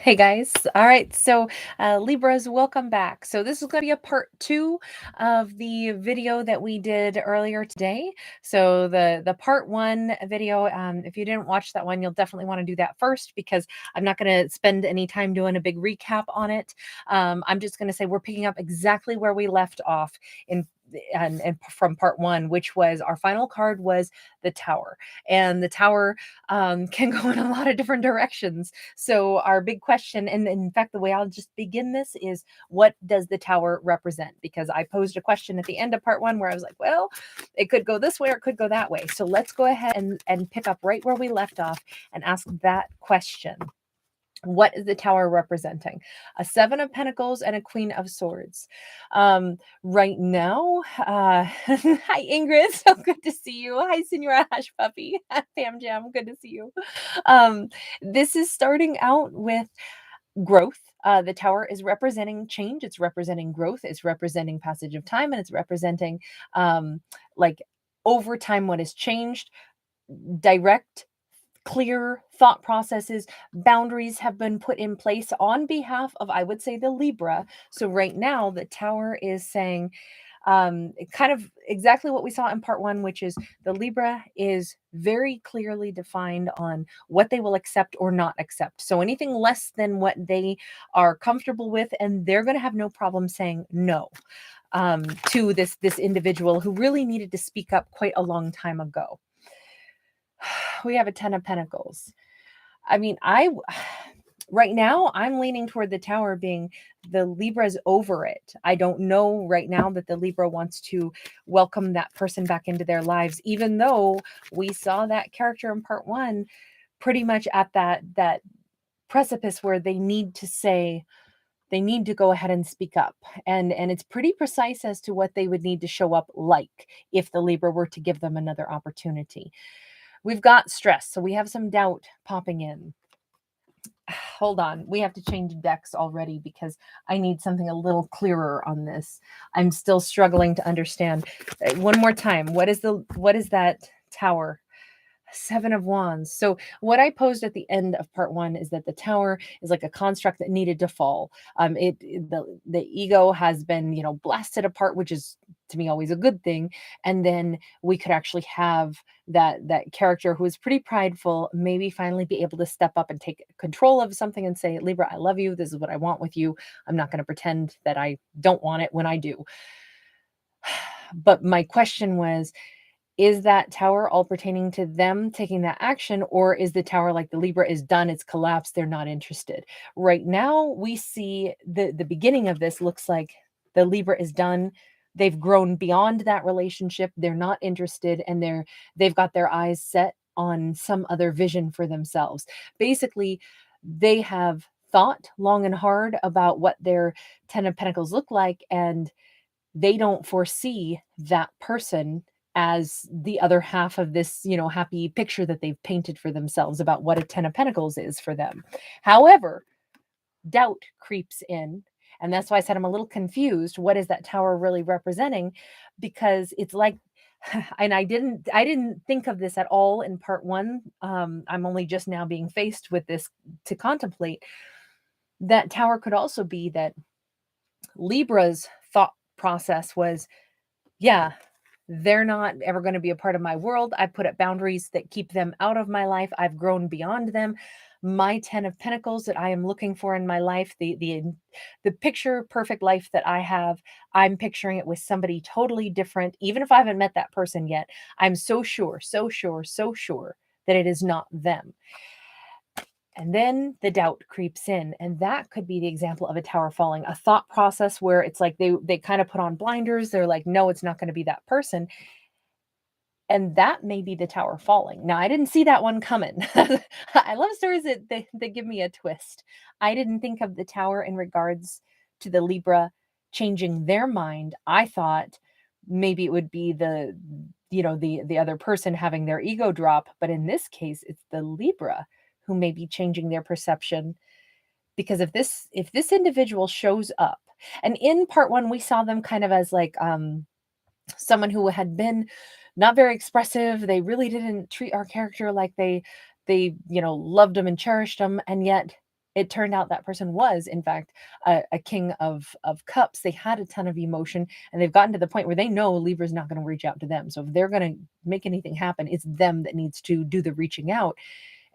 Hey guys. All right. So, Libras, welcome back. So, this is going to be a part two of the video that we did earlier today. So, the part one video, if you didn't watch that one, you'll definitely want to do that first because I'm not going to spend any time doing a big recap on it. I'm just going to say we're picking up exactly where we left off in. And from part one, which was our final card was the Tower, and the Tower can go in a lot of different directions. So our big question, and in fact, the way I'll just begin this is, what does the Tower represent? Because I posed a question at the end of part one where I was like, well, it could go this way or it could go that way. So let's go ahead and pick up right where we left off and ask that question. What is the Tower representing? A Seven of Pentacles and a Queen of Swords. Right now, hi Ingrid, so good to see you. Hi Senora Hush Puppy, Pam Jam, good to see you. This is starting out with growth. The Tower is representing change. It's representing growth. It's representing passage of time, and it's representing like over time what has changed. Direct, clear thought processes, boundaries have been put in place on behalf of, I would say, the Libra. So right now the Tower is saying kind of exactly what we saw in part one, which is the Libra is very clearly defined on what they will accept or not accept. So anything less than what they are comfortable with, and they're going to have no problem saying no to this individual who really needed to speak up quite a long time ago. We have a Ten of Pentacles. I mean, right now I'm leaning toward the Tower being the Libra's over it. I don't know right now that the Libra wants to welcome that person back into their lives, even though we saw that character in part one pretty much at that precipice where they need to go ahead and speak up, and it's pretty precise as to what they would need to show up like if the Libra were to give them another opportunity. We've got stress, so we have some doubt popping in. Hold on, we have to change decks already because I need something a little clearer on this. I'm still struggling to understand. One more time, what is that Tower? Seven of Wands. So what I posed at the end of part one is that the Tower is like a construct that needed to fall. The ego has been, blasted apart, which is to me always a good thing. And then we could actually have that character who is pretty prideful maybe finally be able to step up and take control of something and say, Libra, I love you. This is what I want with you. I'm not going to pretend that I don't want it when I do. But my question was, is that Tower all pertaining to them taking that action, or is the Tower like the Libra is done, it's collapsed, they're not interested? Right now, we see the beginning of this looks like the Libra is done. They've grown beyond that relationship. They're not interested, and they've got their eyes set on some other vision for themselves. Basically, they have thought long and hard about what their Ten of Pentacles look like, and they don't foresee that person as the other half of this, happy picture that they've painted for themselves about what a Ten of Pentacles is for them. However, doubt creeps in. And that's why I said I'm a little confused. What is that Tower really representing? Because it's like, and I didn't think of this at all in part one. I'm only just now being faced with this to contemplate. That Tower could also be that Libra's thought process was, yeah, they're not ever going to be a part of my world. I put up boundaries that keep them out of my life. I've grown beyond them. My Ten of Pentacles that I am looking for in my life, the picture perfect life that I have, I'm picturing it with somebody totally different. Even if I haven't met that person yet, I'm so sure that it is not them. And then the doubt creeps in, and that could be the example of a Tower falling, a thought process where it's like they kind of put on blinders. They're like, no, it's not going to be that person. And that may be the Tower falling. Now, I didn't see that one coming. I love stories that give me a twist. I didn't think of the Tower in regards to the Libra changing their mind. I thought maybe it would be the other person having their ego drop. But in this case, it's the Libra who may be changing their perception, because if this individual shows up, and in part one we saw them kind of as like someone who had been not very expressive. They really didn't treat our character like they loved them and cherished them, and yet it turned out that person was, in fact, a king of cups. They had a ton of emotion, and they've gotten to the point where they know Libra's not going to reach out to them. So if they're going to make anything happen, it's them that needs to do the reaching out.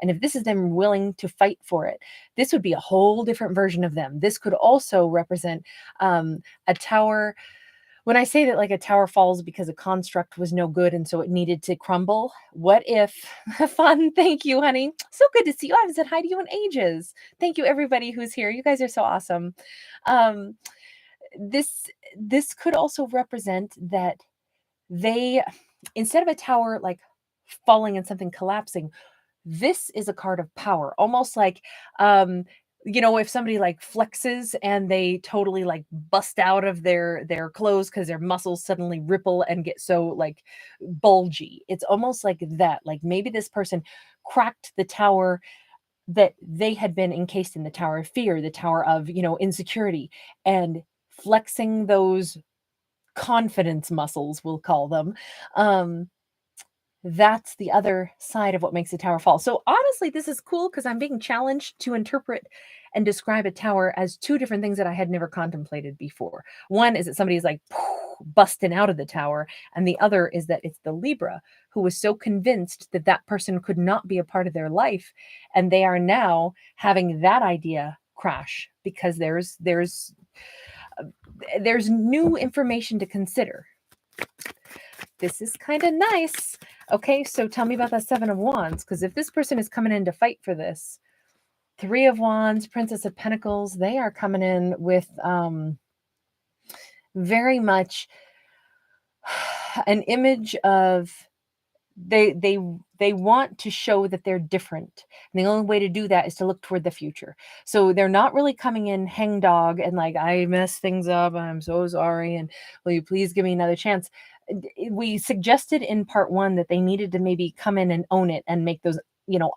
And if this is them willing to fight for it, this would be a whole different version of them. This could also represent a tower. When I say that like a tower falls because a construct was no good and so it needed to crumble, what if fun? Thank you, honey. So good to see you. I haven't said hi to you in ages. Thank you, everybody who's here. You guys are so awesome. Um, this could also represent that they, instead of a tower like falling and something collapsing, this is a card of power, almost like if somebody like flexes and they totally like bust out of their clothes because their muscles suddenly ripple and get so like bulgy. It's almost like that. Like maybe this person cracked the tower that they had been encased in, the tower of fear, the tower of insecurity, and flexing those confidence muscles, we'll call them. That's the other side of what makes a tower fall. So honestly, this is cool because I'm being challenged to interpret and describe a tower as two different things that I had never contemplated before. One is that somebody is like busting out of the tower, and the other is that it's the Libra who was so convinced that that person could not be a part of their life, and they are now having that idea crash because there's new information to consider. This is kind of nice. Okay, so tell me about that Seven of Wands, because if this person is coming in to fight for this, Three of Wands, Princess of Pentacles, they are coming in with very much an image of they want to show that they're different. And the only way to do that is to look toward the future. So they're not really coming in hangdog and like, I messed things up, I'm so sorry, and will you please give me another chance? We suggested in part 1 that they needed to maybe come in and own it and make those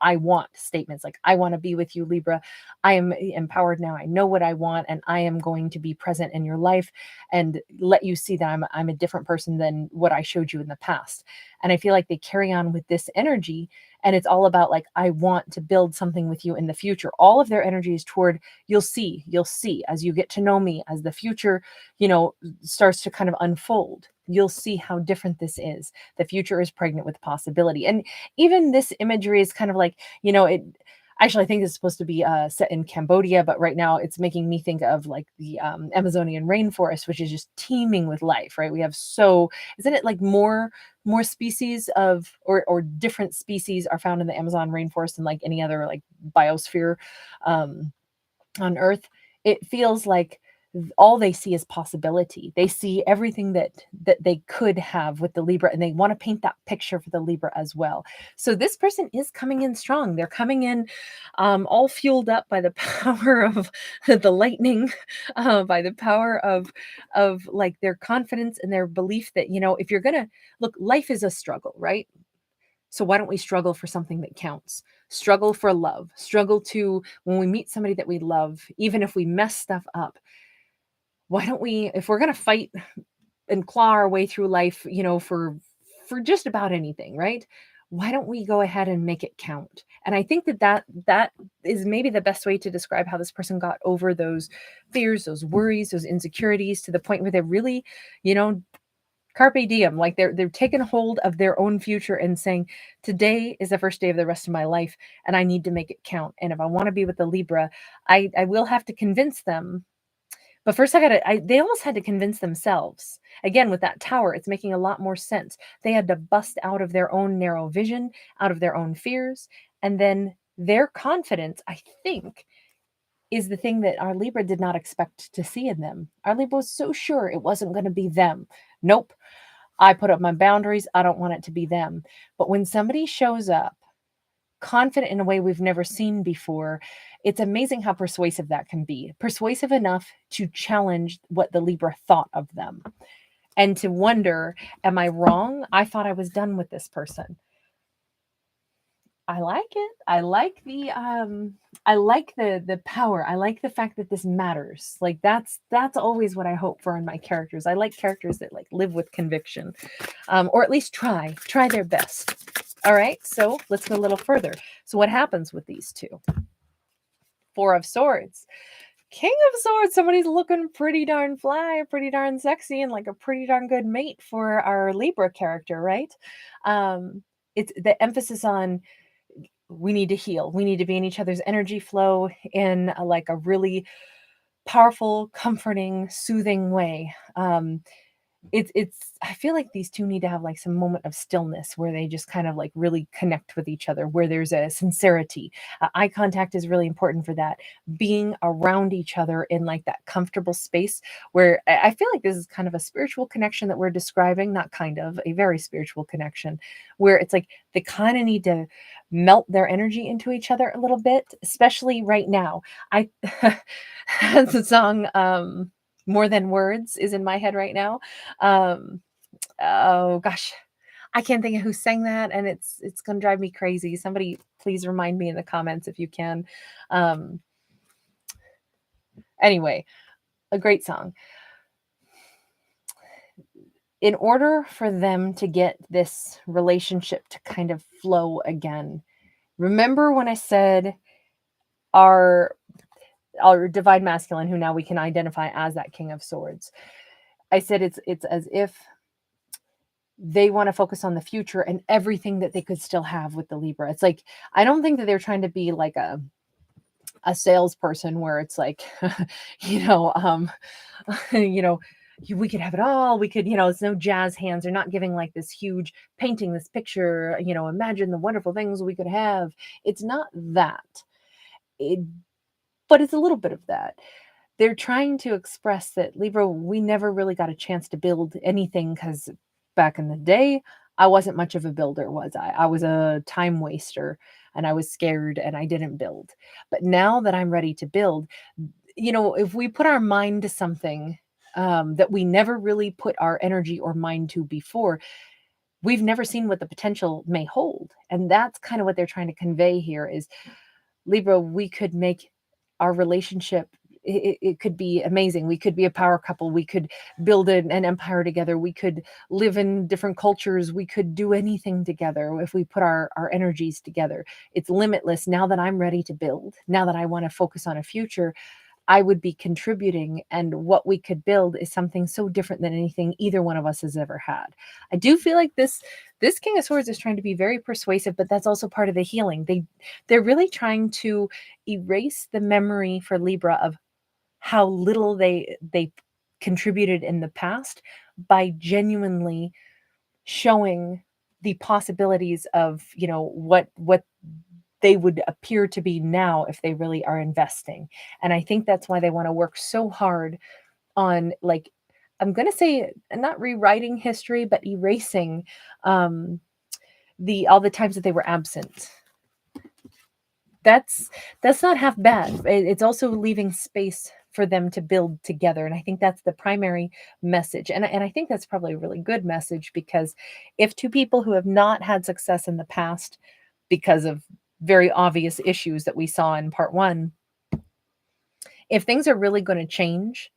I want statements, like, I want to be with you, Libra. I am empowered now. I know what I want, and I am going to be present in your life and let you see that I'm a different person than what I showed you in the past. And I feel like they carry on with this energy, and it's all about like, I want to build something with you in the future. All of their energy is toward, you'll see as you get to know me, as the future, starts to kind of unfold. You'll see how different this is. The future is pregnant with possibility. And even this imagery is kind of like, it actually, I think it's supposed to be set in Cambodia, but right now it's making me think of like the Amazonian rainforest, which is just teeming with life, right? We have isn't it like more species of, or different species are found in the Amazon rainforest than like any other like biosphere on Earth? It feels like all they see is possibility. They see everything that they could have with the Libra, and they want to paint that picture for the Libra as well. So this person is coming in strong. They're coming in all fueled up by the power of the lightning, by the power of like their confidence and their belief that, if you're gonna look, life is a struggle, right? So why don't we struggle for something that counts? Struggle for love. Struggle to, when we meet somebody that we love, even if we mess stuff up, why don't we, if we're going to fight and claw our way through life, for just about anything, right? Why don't we go ahead and make it count? And I think that is maybe the best way to describe how this person got over those fears, those worries, those insecurities, to the point where they're really, carpe diem, like they're taking hold of their own future and saying, today is the first day of the rest of my life, and I need to make it count. And if I want to be with the Libra, I will have to convince them. But first they almost had to convince themselves. Again, with that tower, it's making a lot more sense. They had to bust out of their own narrow vision, out of their own fears, and then their confidence, I think, is the thing that our Libra did not expect to see in them. Our Libra was so sure it wasn't going to be them. Nope. I put up my boundaries. I don't want it to be them. But when somebody shows up confident in a way we've never seen before, it's amazing how persuasive that can be. Persuasive enough to challenge what the Libra thought of them and to wonder, am I wrong? I thought I was done with this person. I like it. I like the power. I like the fact that this matters. Like that's always what I hope for in my characters. I like characters that like live with conviction, or at least try their best. All right, so let's go a little further. So what happens with these two? Four of Swords. King of Swords, somebody's looking pretty darn fly, pretty darn sexy, and like a pretty darn good mate for our Libra character, right? It's the emphasis on we need to heal. We need to be in each other's energy flow in like a really powerful, comforting, soothing way. It's I feel like these two need to have like some moment of stillness where they just kind of like really connect with each other, where there's a sincerity. Eye contact is really important for that. Being around each other in like that comfortable space where I feel like this is kind of a spiritual connection that we're describing, not kind of, a very spiritual connection, where it's like they kind of need to melt their energy into each other a little bit, especially right now. I the song More Than Words is in my head right now. um oh gosh, I can't think of who sang that, and it's gonna drive me crazy. Somebody please remind me in the comments if you can. um anyway, a great song. In order for them to get this relationship to kind of flow again, remember when I said our divine masculine, who now we can identify as that King of Swords, I said it's as if they want to focus on the future and everything that they could still have with the Libra. It's like, I don't think that they're trying to be like a salesperson where it's like, you know, you know, we could have it all. We could, it's no jazz hands. They're not giving like this huge painting, this picture, imagine the wonderful things we could have. It's not that. It, but it's a little bit of that. They're trying to express that Libra, we never really got a chance to build anything because back in the day, I wasn't much of a builder, was I? I was a time waster and I was scared and I didn't build. But now that I'm ready to build, if we put our mind to something that we never really put our energy or mind to before, we've never seen what the potential may hold. And that's kind of what they're trying to convey here is, Libra, we could make our relationship, it could be amazing. We could be a power couple. We could build an empire together. We could live in different cultures. We could do anything together if we put our energies together. It's limitless. Now that I'm ready to build, now that I want to focus on a future, I would be contributing, and what we could build is something so different than anything either one of us has ever had. I do feel like this King of Swords is trying to be very persuasive, but that's also part of the healing. They're really trying to erase the memory for Libra of how little they contributed in the past by genuinely showing the possibilities of, what they would appear to be now if they really are investing. And I think that's why they want to work so hard on, like, I'm going to say not rewriting history, but erasing the all the times that they were absent. That's not half bad. It's also leaving space for them to build together, and I think that's the primary message. And I think that's probably a really good message, because if two people who have not had success in the past because of very obvious issues that we saw in part one, if things are really going to change,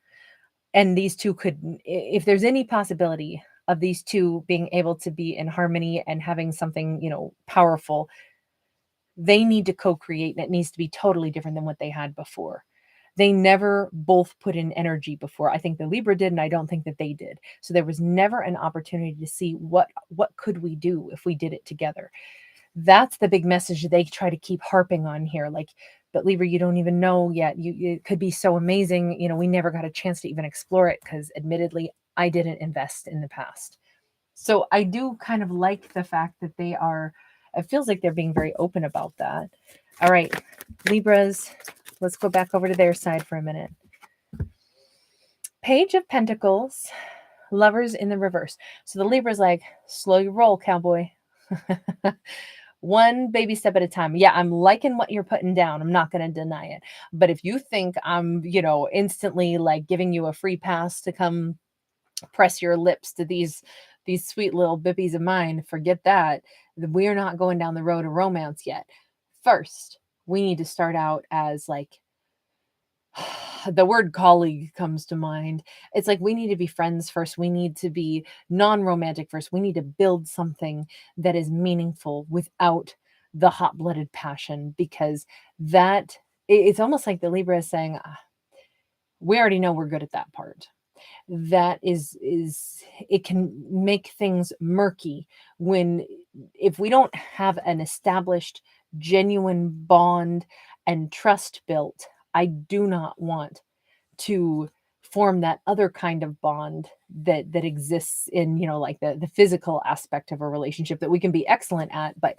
and these two could, if there's any possibility of these two being able to be in harmony and having something, powerful, they need to co-create, and it needs to be totally different than what they had before. They never both put in energy before. I think the Libra did, and I don't think that they did. So there was never an opportunity to see what could we do if we did it together. That's the big message they try to keep harping on here. Like, but Libra, you don't even know yet. It could be so amazing. We never got a chance to even explore it because admittedly, I didn't invest in the past. So I do kind of like the fact that it feels like they're being very open about that. All right, Libras, let's go back over to their side for a minute. Page of Pentacles, Lovers in the reverse. So the Libra's like, slow your roll, cowboy. One baby step at a time. Yeah, I'm liking what you're putting down. I'm not going to deny it. But if you think I'm, instantly like giving you a free pass to come press your lips to these sweet little bippies of mine, forget that. We're not going down the road of romance yet. First, we need to start out as like, the word colleague comes to mind. It's like we need to be friends first. We need to be non-romantic first. We need to build something that is meaningful without the hot-blooded passion, because that it's almost like the Libra is saying, we already know we're good at that part. That is it can make things murky when, if we don't have an established genuine bond and trust built. I do not want to form that other kind of bond that exists in, like the physical aspect of a relationship that we can be excellent at, but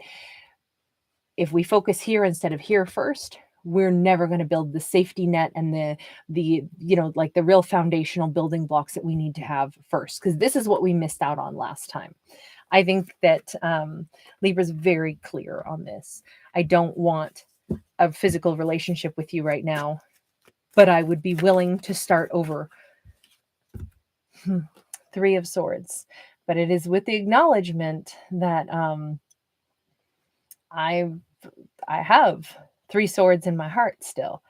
if we focus here instead of here first, we're never going to build the safety net and the like the real foundational building blocks that we need to have first, because this is what we missed out on last time. I think that Libra's very clear on this. I don't want a physical relationship with you right now, but I would be willing to start over. Three of Swords, but it is with the acknowledgement that I have three swords in my heart still.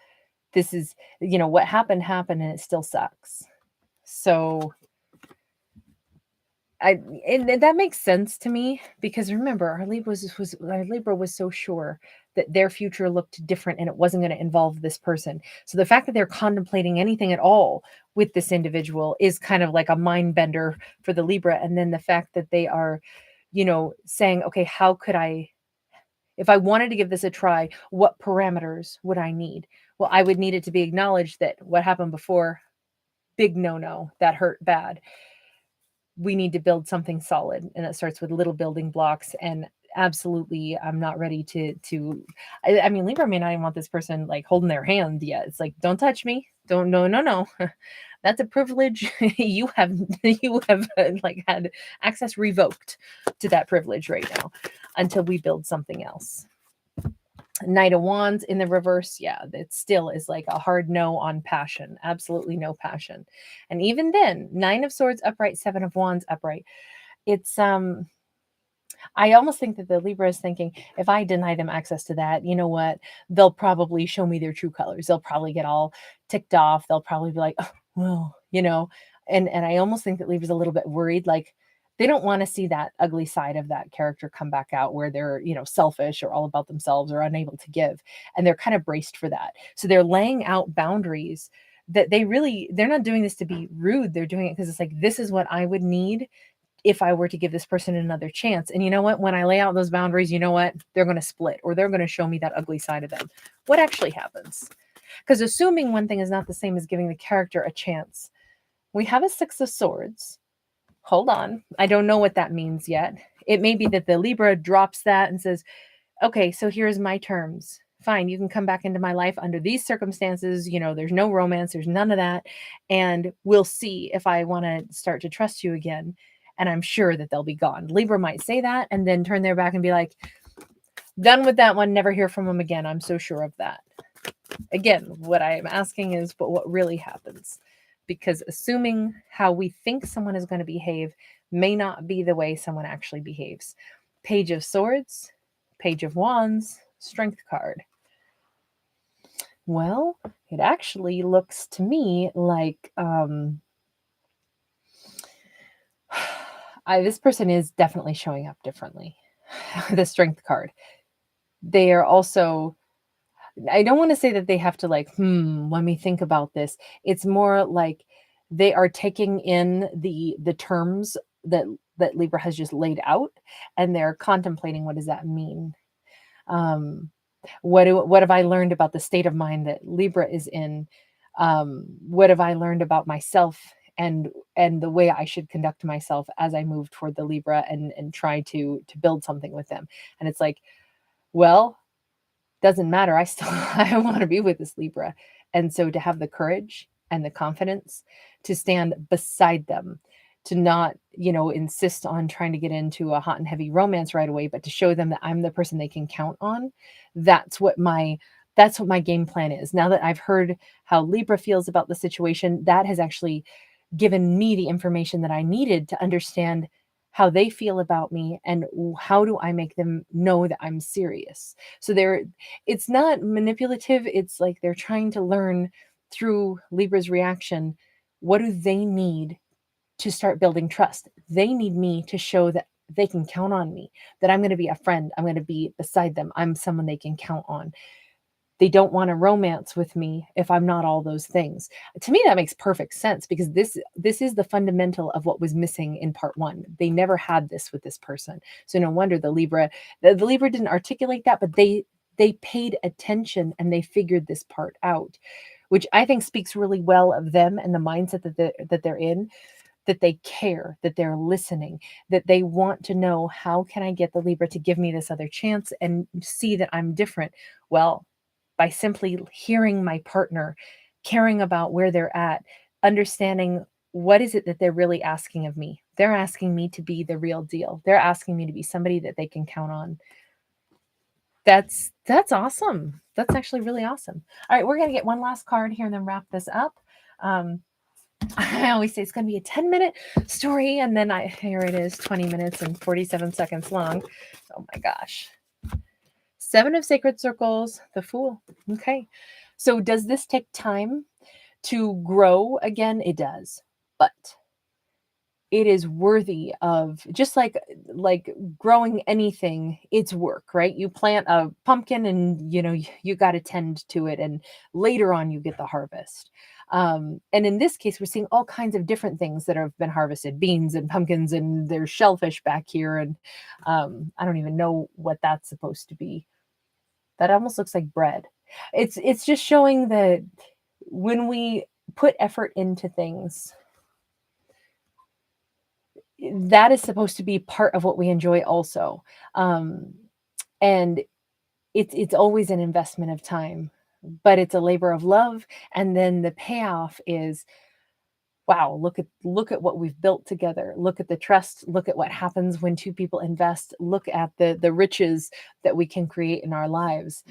This is, what happened, and it still sucks. So and that makes sense to me, because remember, our Libra was so sure that their future looked different and it wasn't going to involve this person. So the fact that they're contemplating anything at all with this individual is kind of like a mind bender for the Libra. And then the fact that they are, saying, okay, how could I, if I wanted to give this a try, what parameters would I need? Well, I would need it to be acknowledged that what happened before, big no, that hurt bad. We need to build something solid, and it starts with little building blocks. And absolutely, I'm not ready to I mean, Libra may not even want this person like holding their hand yet. It's like, don't touch me. Don't, no. That's a privilege. you have like had access revoked to that privilege right now until we build something else. Knight of Wands in the reverse, yeah, it still is like a hard no on passion. Absolutely no passion. And even then, Nine of Swords upright, Seven of Wands upright. It's I almost think that the Libra is thinking, if I deny them access to that, you know what? They'll probably show me their true colors. They'll probably get all ticked off. They'll probably be like, oh, well, and I almost think that Libra's a little bit worried, like they don't want to see that ugly side of that character come back out, where they're, selfish or all about themselves or unable to give. And they're kind of braced for that. So they're laying out boundaries that they're not doing this to be rude. They're doing it because it's like, this is what I would need if I were to give this person another chance. And you know what? When I lay out those boundaries, you know what? They're going to split, or they're going to show me that ugly side of them. What actually happens? Because assuming one thing is not the same as giving the character a chance. We have a Six of Swords. Hold on. I don't know what that means yet. It may be that the Libra drops that and says, okay, so here's my terms. Fine, you can come back into my life under these circumstances. There's no romance, there's none of that. And we'll see if I want to start to trust you again. And I'm sure that they'll be gone. Libra might say that and then turn their back and be like, done with that one, never hear from them again. I'm so sure of that. Again, what I am asking is, but what really happens? Because assuming how we think someone is going to behave may not be the way someone actually behaves. Page of Swords, Page of Wands, Strength card. Well, it actually looks to me like this person is definitely showing up differently. The Strength card. They are also, I don't want to say that they have to like, let me think about this. It's more like they are taking in the terms that Libra has just laid out, and they're contemplating, what does that mean? What have I learned about the state of mind that Libra is in? What have I learned about myself and the way I should conduct myself as I move toward the Libra and try to build something with them? And it's like, well, doesn't matter. I want to be with this Libra. And so to have the courage and the confidence to stand beside them, to not, insist on trying to get into a hot and heavy romance right away, but to show them that I'm the person they can count on. That's what my game plan is. Now that I've heard how Libra feels about the situation, that has actually given me the information that I needed to understand how they feel about me and how do I make them know that I'm serious. So it's not manipulative. It's like they're trying to learn through Libra's reaction. What do they need to start building trust? They need me to show that they can count on me, that I'm going to be a friend. I'm going to be beside them. I'm someone they can count on. they don't want a romance with me if I'm not all those things. To me, that makes perfect sense, because this is the fundamental of what was missing in part one. They never had this with this person. So no wonder the Libra didn't articulate that, but they paid attention and they figured this part out, which I think speaks really well of them and the mindset that they're in, that they care, that they're listening, that they want to know, how can I get the Libra to give me this other chance and see that I'm different? Well, by simply hearing my partner, caring about where they're at, understanding what is it that they're really asking of me. They're asking me to be the real deal. They're asking me to be somebody that they can count on. That's awesome. That's actually really awesome. All right, we're going to get one last card here and then wrap this up. I always say it's going to be a 10-minute story, and then here it is, 20 minutes and 47 seconds long. Oh my gosh. 7 of Sacred Circles, the Fool. Okay. So does this take time to grow? Again, it does. But it is worthy of, just like growing anything, it's work, right? You plant a pumpkin and you got to tend to it, and later on you get the harvest. And in this case, we're seeing all kinds of different things that have been harvested: beans and pumpkins, and there's shellfish back here, and I don't even know what that's supposed to be. That almost looks like bread. It's just showing that when we put effort into things, that is supposed to be part of what we enjoy also. And it's always an investment of time, but it's a labor of love. And then the payoff is, wow, look at what we've built together. Look at the trust. Look at what happens when two people invest. Look at the riches that we can create in our lives.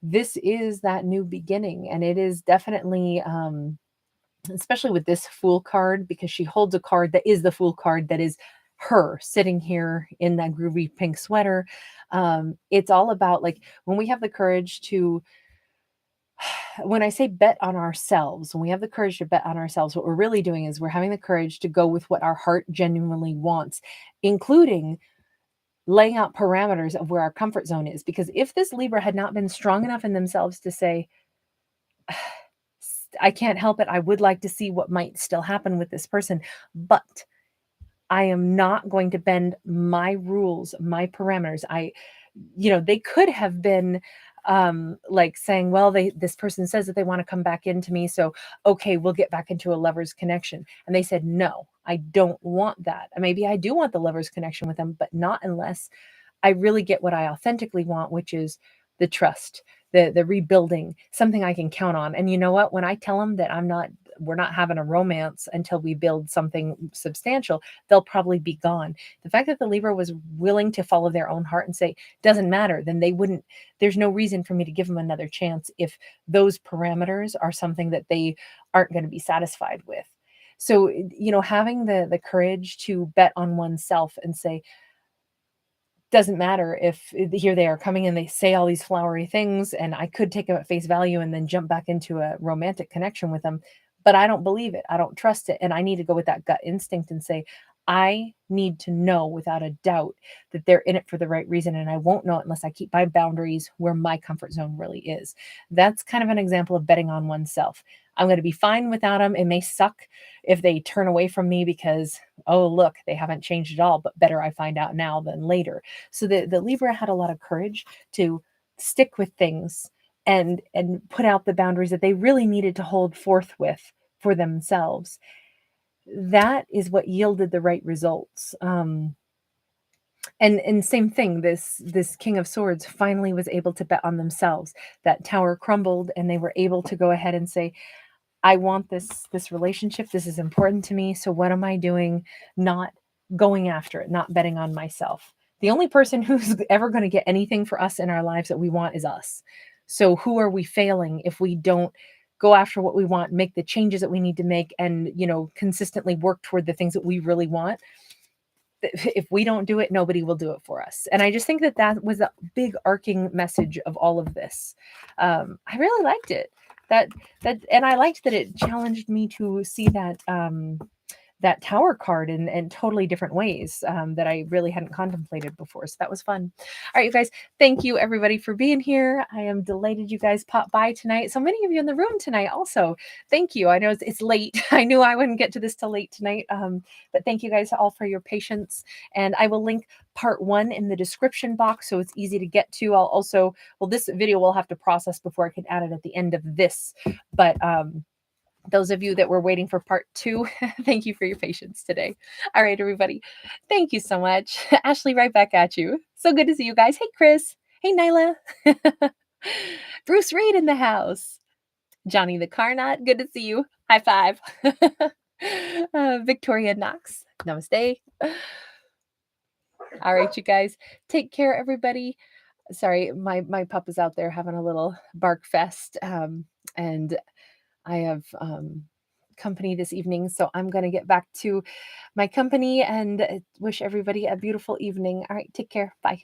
This is that new beginning. And it is definitely, especially with this Fool card, because she holds a card that is the Fool card, that is her sitting here in that groovy pink sweater. It's all about, like, when we have the courage to, when I say bet on ourselves, when we have the courage to bet on ourselves, what we're really doing is we're having the courage to go with what our heart genuinely wants, including laying out parameters of where our comfort zone is. Because if this Libra had not been strong enough in themselves to say, I can't help it, I would like to see what might still happen with this person, but I am not going to bend my rules, my parameters. They could have been like saying, well, this person says that they want to come back into me, so okay, we'll get back into a lover's connection. And they said, no, I don't want that. Maybe I do want the lover's connection with them, but not unless I really get what I authentically want, which is the trust, the rebuilding, something I can count on. And you know what? When I tell them that we're not having a romance until we build something substantial, they'll probably be gone. The fact that the Libra was willing to follow their own heart and say, doesn't matter, then there's no reason for me to give them another chance if those parameters are something that they aren't going to be satisfied with. So, having the courage to bet on oneself and say, doesn't matter if here they are coming and they say all these flowery things, and I could take them at face value and then jump back into a romantic connection with them, but I don't believe it. I don't trust it. And I need to go with that gut instinct and say, I need to know without a doubt that they're in it for the right reason. And I won't know it unless I keep my boundaries where my comfort zone really is. That's kind of an example of betting on oneself. I'm going to be fine without them. It may suck if they turn away from me because, oh, look, they haven't changed at all, but better I find out now than later. So the Libra had a lot of courage to stick with things and put out the boundaries that they really needed to hold forth with for themselves. That is what yielded the right results. And same thing, this King of Swords finally was able to bet on themselves. That tower crumbled and they were able to go ahead and say, I want this relationship. This is important to me. So what am I doing? Not going after it, not betting on myself. The only person who's ever going to get anything for us in our lives that we want is us. So who are we failing if we don't go after what we want, make the changes that we need to make, and, consistently work toward the things that we really want? If we don't do it, nobody will do it for us. And I just think that was a big arcing message of all of this. I really liked it. And I liked that it challenged me to see that that Tower card in totally different ways that I really hadn't contemplated before. So that was fun. All right, you guys, thank you everybody for being here. I am delighted you guys popped by tonight. So many of you in the room tonight also. Thank you. I know it's late. I knew I wouldn't get to this till late tonight. But thank you guys all for your patience. And I will link part 1 in the description box so it's easy to get to. I'll also, well, this video will have to process before I can add it at the end of this. But those of you that were waiting for part 2, thank you for your patience today. All right, everybody. Thank you so much. Ashley, right back at you. So good to see you guys. Hey, Chris. Hey, Nyla. Bruce Reed in the house. Johnny the Carnot. Good to see you. High five. Victoria Knox. Namaste. All right, you guys. Take care, everybody. Sorry, my pup is out there having a little bark fest. And I have company this evening, so I'm going to get back to my company and wish everybody a beautiful evening. All right, take care. Bye.